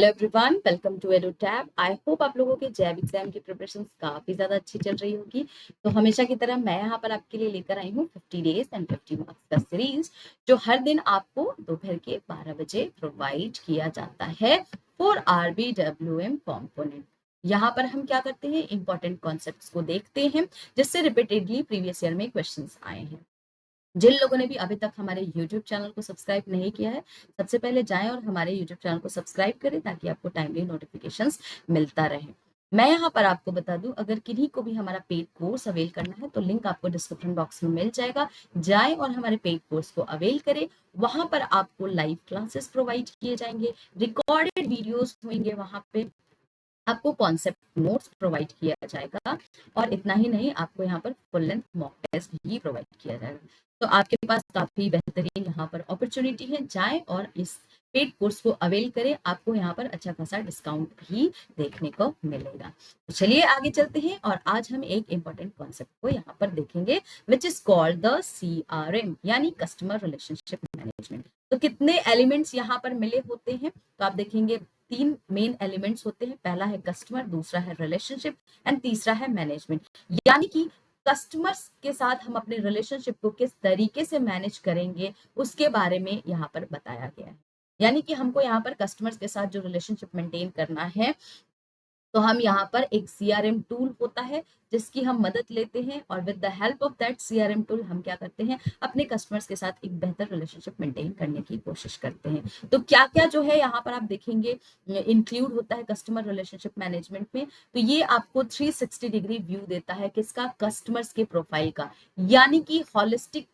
Hello everyone, welcome to Edu Tab. I hope आप लोगों के जैब एग्जाम की प्रिपरेशन काफी ज्यादा अच्छी चल रही होगी। तो हमेशा की तरह मैं यहाँ पर आपके लिए लेकर आई हूँ 50 डेज एंड 50 मार्क्स का सीरीज, जो हर दिन आपको दोपहर के 12 बजे प्रोवाइड किया जाता है फॉर RBWM कॉम्पोनेंट। यहाँ पर हम क्या करते हैं, इंपॉर्टेंट कॉन्सेप्ट्स को देखते हैं जिससे रिपीटेडली प्रीवियस ईयर में क्वेश्चंस आए हैं। जिन लोगों ने भी अभी तक हमारे YouTube चैनल को सब्सक्राइब नहीं किया है, सबसे पहले जाएं और हमारे YouTube चैनल को सब्सक्राइब करें ताकि आपको टाइमली नोटिफिकेशंस मिलता रहे। मैं यहाँ पर आपको बता दूं, अगर किन्हीं को भी हमारा पेड कोर्स अवेल करना है तो लिंक आपको डिस्क्रिप्शन बॉक्स में मिल जाएगा। जाएं और हमारे पेड कोर्स को अवेल करें। वहां पर आपको लाइव क्लासेस प्रोवाइड किए जाएंगे, रिकॉर्डेड वीडियोस होंगे, वहां पे आपको कॉन्सेप्ट नोट्स प्रोवाइड किया जाएगा और इतना ही नहीं, आपको यहाँ पर फुल लेंथ मॉक टेस्ट भी प्रोवाइड किया जाएगा। तो आपके पास काफी बेहतरीन यहाँ पर अपॉर्चुनिटी है, जाएं और इस पेड कोर्स को अवेल करें। आपको यहाँ पर अच्छा खासा डिस्काउंट भी देखने को मिलेगा। तो चलिए आगे चलते हैं और आज हम एक इंपॉर्टेंट कॉन्सेप्ट को यहाँ पर देखेंगे, which is called the CRM यानी कस्टमर रिलेशनशिप मैनेजमेंट। तो कितने एलिमेंट्स यहाँ पर मिले होते हैं, तो आप देखेंगे 3 मेन एलिमेंट्स होते हैं। पहला है कस्टमर, दूसरा है रिलेशनशिप एंड तीसरा है मैनेजमेंट। यानी कि कस्टमर्स के साथ हम अपने रिलेशनशिप को किस तरीके से मैनेज करेंगे उसके बारे में यहाँ पर बताया गया है। यानी कि हमको यहाँ पर कस्टमर्स के साथ जो रिलेशनशिप मेंटेन करना है, तो हम यहाँ पर एक CRM टूल होता है जिसकी हम मदद लेते हैं और with the help of that CRM tool हम क्या करते हैं, अपने कस्टमर्स के साथ एक बेहतर रिलेशनशिप मेंटेन करने की कोशिश करते हैं। तो क्या क्या जो है यहाँ पर आप देखेंगे इंक्लूड होता है कस्टमर रिलेशनशिप मैनेजमेंट में। तो ये आपको 360 डिग्री व्यू देता है किसका, कस्टमर्स के प्रोफाइल का, यानी कि हॉलिस्टिक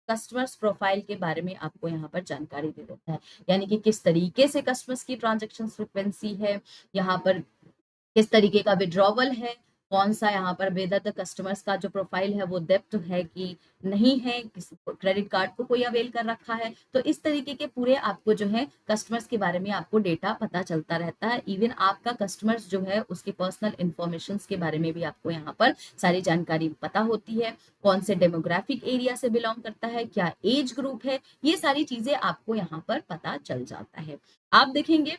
कस्टमर्स प्रोफाइल के बारे में आपको यहाँ पर जानकारी दे देता है। यानी कि किस तरीके से कस्टमर्स की ट्रांजैक्शन फ्रिक्वेंसी है, यहाँ पर किस तरीके का विड्रॉवल है, कौन सा यहाँ पर वेदर द कस्टमर्स का जो प्रोफाइल है वो डेप्थ है कि नहीं है, किस क्रेडिट कार्ड को कोई अवेल कर रखा है। तो इस तरीके के पूरे आपको जो है कस्टमर्स के बारे में आपको डेटा पता चलता रहता है। इवन आपका कस्टमर्स जो है उसके पर्सनल इंफॉर्मेशन के बारे में भी आपको यहाँ पर सारी जानकारी पता होती है। कौन से डेमोग्राफिक एरिया से बिलोंग करता है, क्या एज ग्रुप है, ये सारी चीजें आपको यहाँ पर पता चल जाता है। आप देखेंगे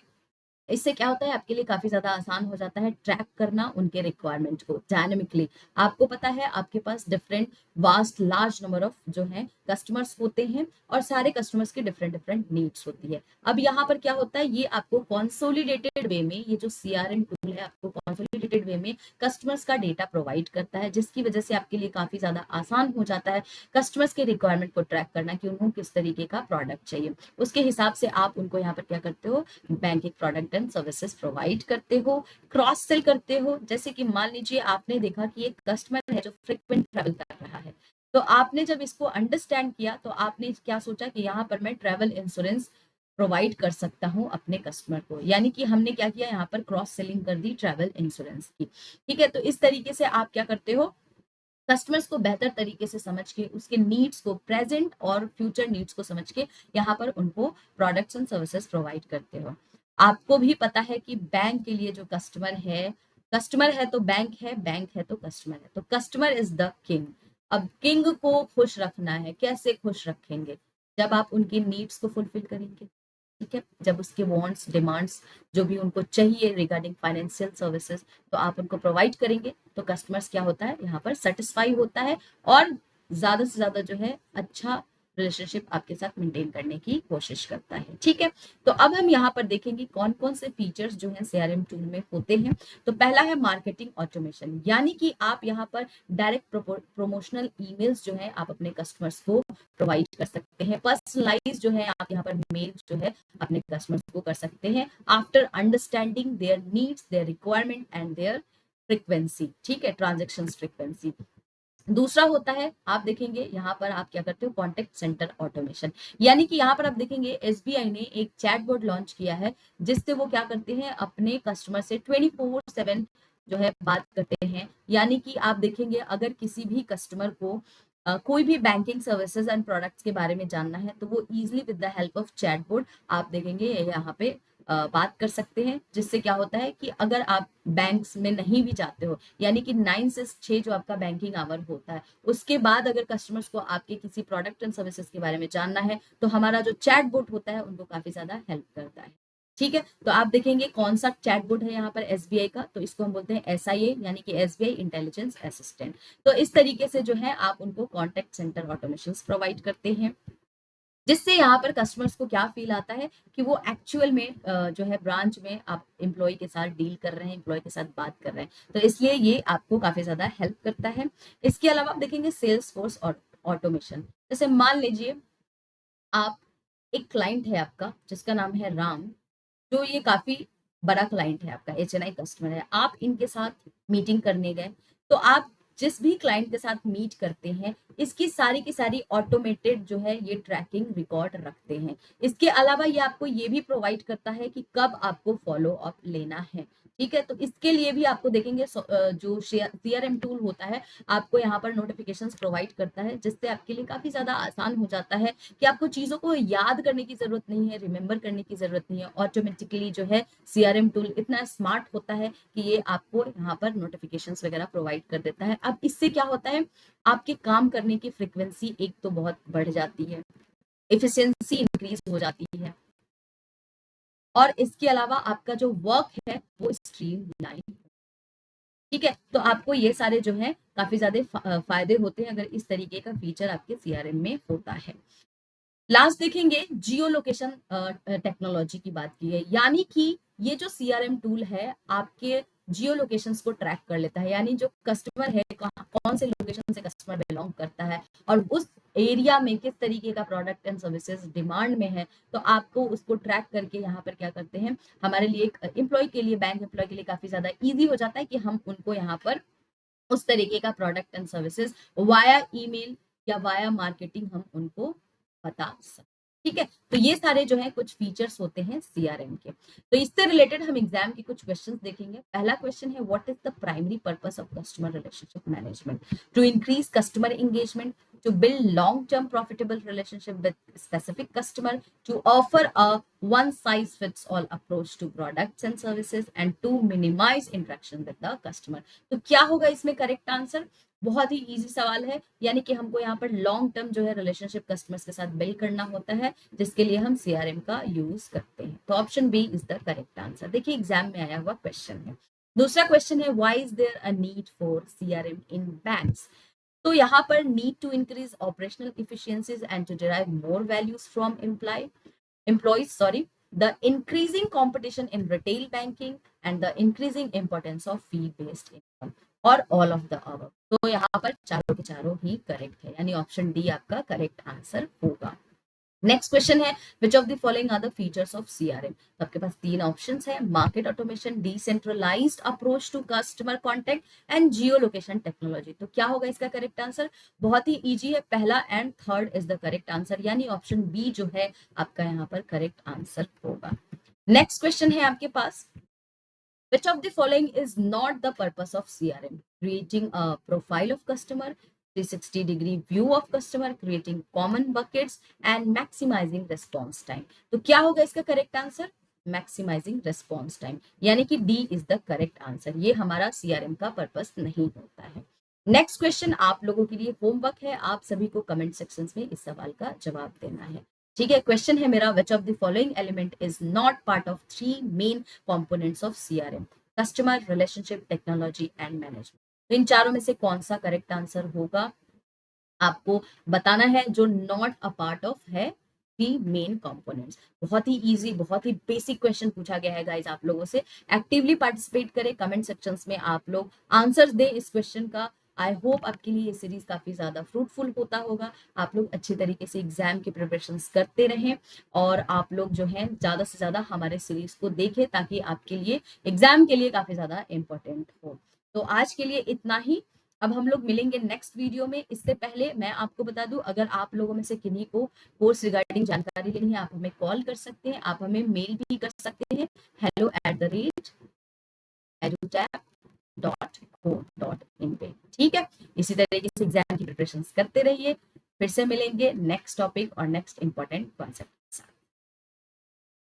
इससे क्या होता है, आपके लिए काफी ज्यादा आसान हो जाता है ट्रैक करना उनके रिक्वायरमेंट को डायनेमिकली। आपको पता है आपके पास different vast large number of जो है कस्टमर्स होते हैं और सारे कस्टमर्स की डिफरेंट डिफरेंट नीड्स होती है। अब यहाँ पर क्या होता है, ये आपको कॉन्सोलिडेटेड वे में, ये जो CRM टूल है आपको कॉन्सोलिडेटेड वे में कस्टमर्स का डेटा प्रोवाइड करता है, जिसकी वजह से आपके लिए काफी ज्यादा आसान हो जाता है कस्टमर्स के रिक्वायरमेंट को ट्रैक करना कि उनको किस तरीके का प्रोडक्ट चाहिए। उसके हिसाब से आप उनको यहाँ पर क्या करते हो, banking product and services provide करते हो, क्रॉस सेल करते हो। जैसे कि मान लीजिए आपने देखा कि एक कस्टमर है जो फ्रिक्वेंट ट्रैवल कर रहा है, तो आपने जब इसको अंडरस्टैंड किया तो आपने क्या सोचा कि यहाँ पर मैं ट्रैवल इंश्योरेंस प्रोवाइड कर सकता हूँ अपने कस्टमर को। यानी कि हमने क्या किया, यहाँ पर क्रॉस सेलिंग कर दी ट्रैवल इंश्योरेंस की। ठीक है, तो इस तरीके से आप क्या करते हो, कस्टमर्स को बेहतर तरीके से समझ के, उसके नीड्स को, प्रेजेंट और फ्यूचर नीड्स को समझ के यहाँ पर उनको प्रोडक्ट्स एंड सर्विसेज प्रोवाइड करते हो। आपको भी पता है कि बैंक के लिए जो कस्टमर है तो बैंक है, बैंक है तो कस्टमर है, तो कस्टमर इज द किंग। अब किंग को खुश रखना है, कैसे खुश रखेंगे, जब आप उनकी नीड्स को फुलफिल करेंगे। ठीक है, जब उसके वांट्स डिमांड्स जो भी उनको चाहिए रिगार्डिंग फाइनेंशियल सर्विसेज, तो आप उनको प्रोवाइड करेंगे, तो कस्टमर्स क्या होता है यहाँ पर सेटिस्फाई होता है और ज्यादा से ज्यादा जो है अच्छा रिलेशनशिप आपके साथ मेंटेन करने की कोशिश करता है। ठीक है, तो अब हम यहाँ पर देखेंगे कौन कौन से फीचर्स जो है CRM टूल में होते हैं। तो पहला है मार्केटिंग ऑटोमेशन, यानी कि आप यहाँ पर डायरेक्ट प्रमोशनल ईमेल्स जो है आप अपने कस्टमर्स को प्रोवाइड कर सकते हैं। पर्सनलाइज जो है आप यहाँ पर मेल जो है अपने कस्टमर्स को कर सकते हैं after understanding their needs, their requirement and there frequency. ठीक है, ट्रांजेक्शन फ्रीक्वेंसी। दूसरा होता है, आप देखेंगे यहाँ पर आप क्या करते हो, कॉन्टेक्ट सेंटर ऑटोमेशन। यानी कि यहाँ पर आप देखेंगे SBI ने एक चैटबॉट लॉन्च किया है जिससे वो क्या करते हैं, अपने कस्टमर से 24/7 जो है बात करते हैं। यानी कि आप देखेंगे अगर किसी भी कस्टमर को कोई भी बैंकिंग सर्विसेज एंड प्रोडक्ट्स के बारे में जानना है तो वो easily with the help of chatbot आप देखेंगे यहाँ पे बात कर सकते हैं। जिससे क्या होता है कि अगर आप बैंक्स में नहीं भी जाते हो, यानी कि 9 से 6 जो आपका बैंकिंग आवर होता है, उसके बाद अगर कस्टमर्स को आपके किसी प्रोडक्ट एंड सर्विसेज के बारे में जानना है तो हमारा जो चैट बोट होता है उनको काफी ज्यादा हेल्प करता है। ठीक है, तो आप देखेंगे कौन सा चैटबॉट है यहाँ पर एसबीआई का, तो इसको हम बोलते हैं एसआईए यानी कि एसबीआई इंटेलिजेंस असिस्टेंट। तो इस तरीके से जो है आप उनको कॉन्टेक्ट सेंटर ऑटोमेशन प्रोवाइड करते हैं, जिससे यहाँ पर कस्टमर्स को क्या फील आता है कि वो एक्चुअल में जो है ब्रांच में आप एम्प्लॉय के साथ डील कर रहे हैं, एम्प्लॉय के साथ बात कर रहे हैं। तो इसलिए ये आपको काफी ज्यादा हेल्प करता है। इसके अलावा आप देखेंगे सेल्स फोर्स और ऑटोमेशन। जैसे मान लीजिए आप, एक क्लाइंट है आपका जिसका नाम है राम, जो ये काफी बड़ा क्लाइंट है आपका, एचएनआई कस्टमर है, आप इनके साथ मीटिंग करने गए, तो आप जिस भी क्लाइंट के साथ मीट करते हैं इसकी सारी की सारी ऑटोमेटेड जो है ये ट्रैकिंग रिकॉर्ड रखते हैं। इसके अलावा ये आपको ये भी प्रोवाइड करता है कि कब आपको फॉलो अप लेना है। ठीक है, तो इसके लिए भी आपको देखेंगे जो सीआरएम टूल होता है आपको यहाँ पर नोटिफिकेशंस प्रोवाइड करता है, जिससे आपके लिए काफी ज्यादा आसान हो जाता है कि आपको चीजों को याद करने की जरूरत नहीं है, रिमेंबर करने की जरूरत नहीं है। ऑटोमेटिकली जो है सीआरएम टूल इतना स्मार्ट होता है कि ये आपको यहाँ पर नोटिफिकेशंस वगैरह प्रोवाइड कर देता है। अब इससे क्या होता है, आपके काम करने की फ्रिक्वेंसी एक तो बहुत बढ़ जाती है, एफिशिएंसी इंक्रीज हो जाती है, और इसके अलावा आपका जो वर्क है वो स्ट्रीमलाइन। ठीक है, तो आपको ये सारे जो है काफी ज्यादा फायदे होते हैं अगर इस तरीके का फीचर आपके सीआरएम में होता है। लास्ट देखेंगे जियो लोकेशन टेक्नोलॉजी की बात की है, यानी कि ये जो सीआरएम टूल है आपके जियो लोकेशंस को ट्रैक कर लेता है, यानी जो कस्टमर है कौन से लोकेशन से कस्टमर बिलोंग करता है और उस एरिया में किस तरीके का प्रोडक्ट एंड सर्विसेज डिमांड में है, तो आपको उसको ट्रैक करके यहाँ पर क्या करते हैं, हमारे लिए एक एम्प्लॉय के लिए, बैंक एम्प्लॉय के लिए काफी ज्यादा ईजी हो जाता है कि हम उनको यहाँ पर उस तरीके का product and services via email या वाया मार्केटिंग हम उनको बता सकते। ठीक है, तो ये सारे जो है कुछ फीचर्स होते हैं सीआरएम के। तो इससे रिलेटेड हम एग्जाम के कुछ क्वेश्चंस देखेंगे। पहला क्वेश्चन है, what is the primary purpose of customer relationship management? To increase customer engagement, to build long-term profitable relationship with specific customer, to offer a one-size-fits-all approach to products and services, and to minimize interaction with the customer। तो क्या होगा इसमें correct answer? बहुत ही easy सवाल है, यानी कि हमको यहाँ पर लॉन्ग टर्म जो है रिलेशनशिप कस्टमर्स के साथ बिल्ड करना होता है, जिसके लिए हम सीआरएम का यूज करते हैं। तो option B is the correct answer. देखिए एग्जाम में आया हुआ क्वेश्चन है। दूसरा क्वेश्चन है, why is there a need for CRM in banks? तो यहाँ पर need to increase operational efficiencies and to derive more values from employees, the increasing competition in retail banking and the increasing importance of fee based income, और all of the above। तो यहाँ पर चारों के चारों ही करेक्ट है, यानी option D आपका करेक्ट आंसर होगा। नेक्स्ट क्वेश्चन है, which of the following are the features of CRM? तो आपके पास तीन ऑप्शंस है, market automation, decentralised approach to customer contact and geolocation technology. तो क्या होगा इसका करेक्ट आंसर? बहुत ही इजी है, पहला and third is the correct answer, यानी ऑप्शन बी जो है आपका यहाँ पर करेक्ट आंसर होगा। नेक्स्ट क्वेश्चन है आपके पास, which of the following is not the purpose of CRM? Creating a profile of customer, 360-degree view of customer, creating common buckets and maximizing response time। तो क्या होगा इसका correct answer? Maximising response time, यानी कि D is the correct answer. ये हमारा CRM का purpose नहीं होता है। नेक्स्ट क्वेश्चन आप लोगों के लिए होमवर्क है, आप सभी को कमेंट सेक्शन में इस सवाल का जवाब देना है। ठीक है, क्वेश्चन है मेरा, विच of the following element is not part of three main components of CRM? Customer, relationship, technology and management. तो इन चारों में से कौन सा करेक्ट आंसर होगा आपको बताना है, जो नॉट अ पार्ट ऑफ है थ्री मेन कंपोनेंट्स। बहुत ही इजी, बहुत ही बेसिक क्वेश्चन पूछा गया है गाइस आप लोगों से। एक्टिवली पार्टिसिपेट करें, कमेंट सेक्शंस में आप लोग आंसर्स दें इस क्वेश्चन का। आई होप आपके लिए ये सीरीज काफी ज्यादा फ्रूटफुल होता होगा, आप लोग अच्छी तरीके से एग्जाम की प्रिपरेशन करते रहें और आप लोग जो है ज्यादा से ज्यादा हमारे सीरीज को देखें, ताकि आपके लिए एग्जाम के लिए काफी ज्यादा इंपॉर्टेंट हो। तो आज के लिए इतना ही, अब हम लोग मिलेंगे नेक्स्ट वीडियो में। इससे पहले मैं आपको बता दूं, अगर आप लोगों में से किन्हीं को कोर्स रिगार्डिंग जानकारी लेनी है, आप हमें कॉल कर सकते हैं, आप हमें मेल भी कर सकते हैं, hello@edutap.co.in पे। ठीक है, इसी तरीके से एग्जाम की प्रिपरेशन करते रहिए। फिर से मिलेंगे नेक्स्ट टॉपिक और नेक्स्ट इंपॉर्टेंट कॉन्सेप्ट।